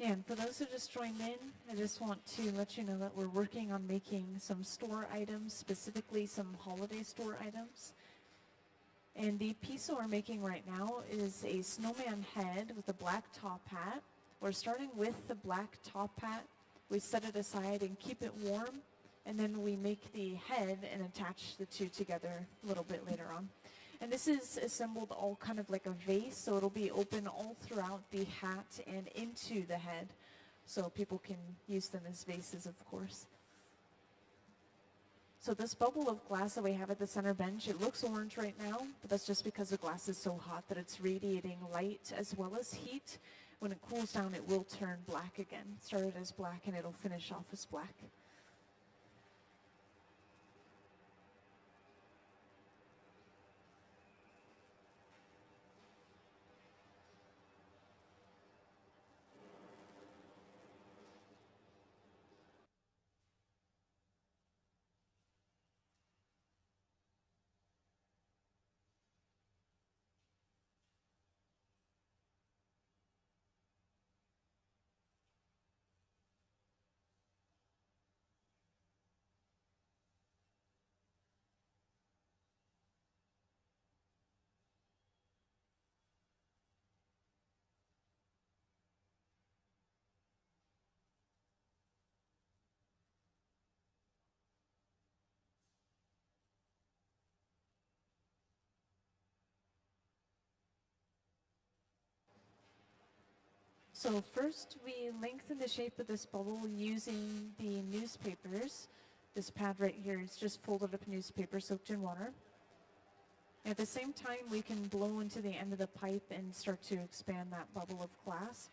Yeah, and for those who just joined in, I just want to let you know that we're working on making some store items, specifically some holiday store items. And the piece that we're making right now is a snowman head with a black top hat. We're starting with the black top hat. We set it aside and keep it warm, and then we make the head and attach the two together a little bit later on. And this is assembled all kind of like a vase, so it'll be open all throughout the hat and into the head, so people can use them as vases, of course. So this bubble of glass that we have at the center bench, it looks orange right now, but that's just because the glass is so hot that it's radiating light as well as heat. When it cools down, it will turn black again. It started as black and it'll finish off as black. So first we lengthen the shape of this bubble using the newspapers. This pad right here is just folded up newspaper soaked in water. At the same time, we can blow into the end of the pipe and start to expand that bubble of glass.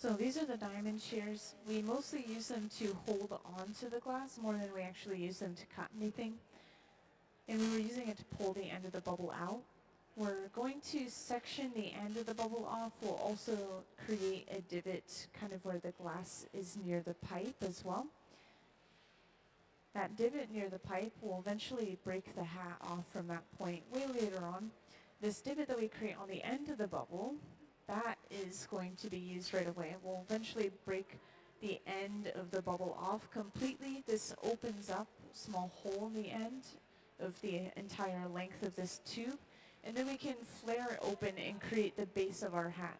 So these are the diamond shears. We mostly use them to hold on to the glass more than we actually use them to cut anything. And we were using it to pull the end of the bubble out. We're going to section the end of the bubble off. We'll also create a divot kind of where the glass is near the pipe as well. That divot near the pipe will eventually break the hat off from that point way later on. This divot that we create on the end of the bubble, that is going to be used right away. We'll eventually break the end of the bubble off completely. This opens up a small hole in the end of the entire length of this tube, and then we can flare it open and create the base of our hat.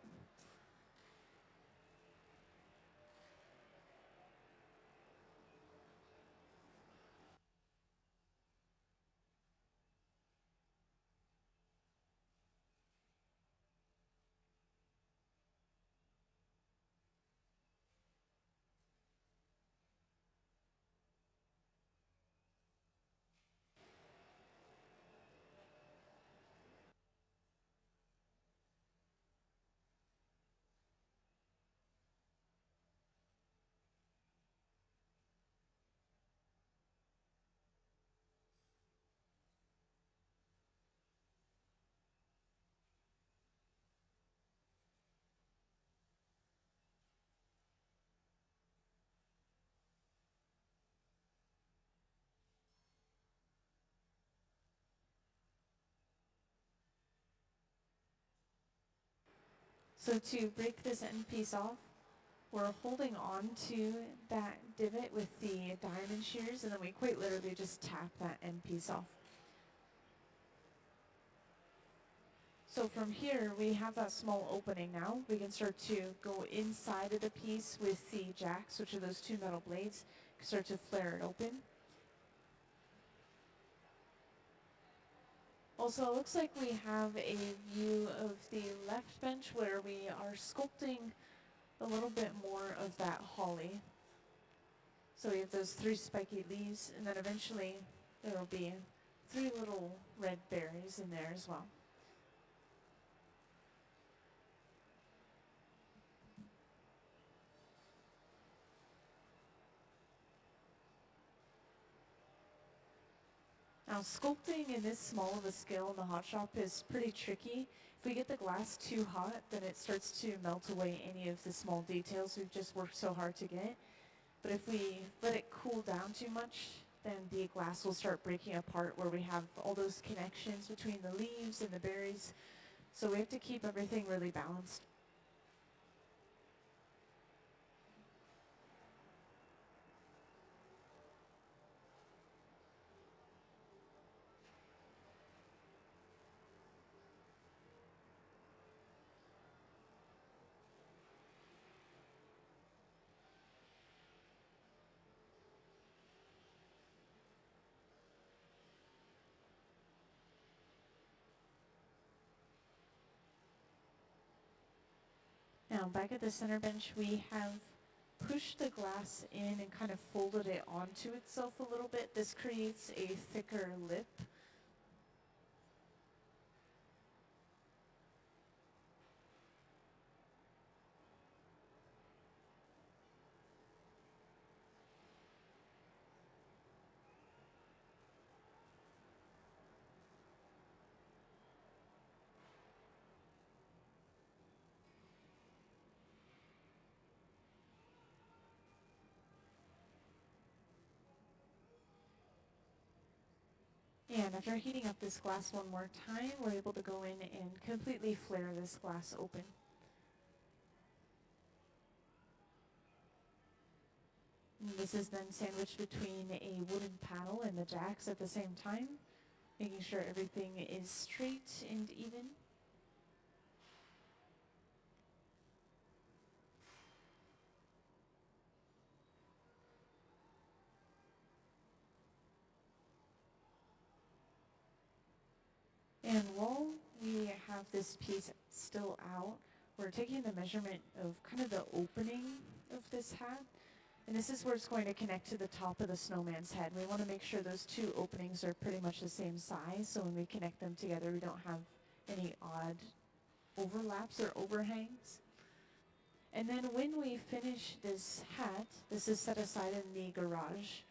So to break this end piece off, we're holding on to that divot with the diamond shears, and then we quite literally just tap that end piece off. So from here, we have that small opening now. We can start to go inside of the piece with the jacks, which are those two metal blades, start to flare it open. Also, it looks like we have a view of the left bench where we are sculpting a little bit more of that holly. So we have those 3 spiky leaves, and then eventually there will be 3 little red berries in there as well. Now, sculpting in this small of a scale in the hot shop is pretty tricky. If we get the glass too hot, then it starts to melt away any of the small details we've just worked so hard to get. But if we let it cool down too much, then the glass will start breaking apart where we have all those connections between the leaves and the berries. So we have to keep everything really balanced. Now back at the center bench, we have pushed the glass in and kind of folded it onto itself a little bit. This creates a thicker lip. And after heating up this glass one more time, we're able to go in and completely flare this glass open. And this is then sandwiched between a wooden panel and the jacks at the same time, making sure everything is straight and even. And while we have this piece still out, we're taking the measurement of kind of the opening of this hat. And this is where it's going to connect to the top of the snowman's head. We want to make sure those 2 openings are pretty much the same size, so when we connect them together, we don't have any odd overlaps or overhangs. And then when we finish this hat, this is set aside in the garage,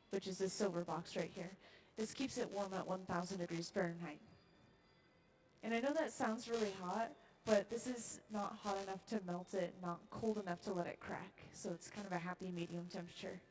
which is this silver box right here. This keeps it warm at 1,000 degrees Fahrenheit. And I know that sounds really hot, but this is not hot enough to melt it, not cold enough to let it crack. So it's kind of a happy medium temperature.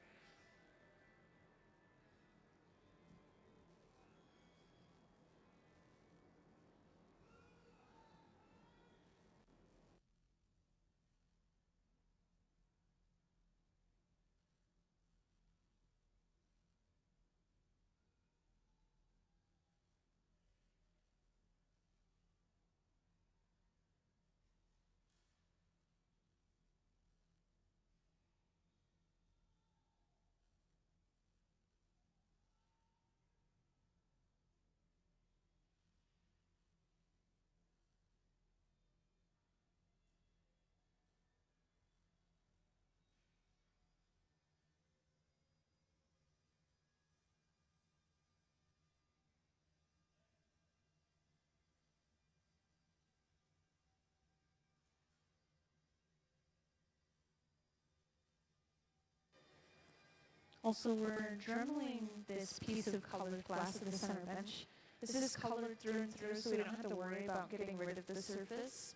Also, we're dremeling this piece of colored glass at the center bench. This is colored through and through, so we don't have to worry about getting rid of the surface.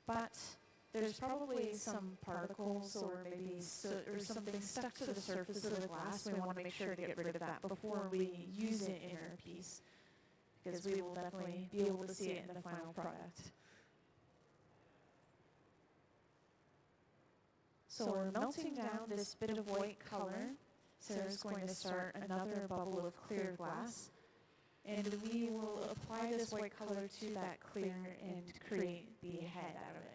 But there's probably some particles or maybe soot or something stuck to the surface of the glass. We want to make sure to get rid of that before we use it in our piece, because we will definitely be able to see it in the final product. So we're melting down this bit of white color. Sarah's going to start another bubble of clear glass. And we will apply this white color to that clear and create the head out of it.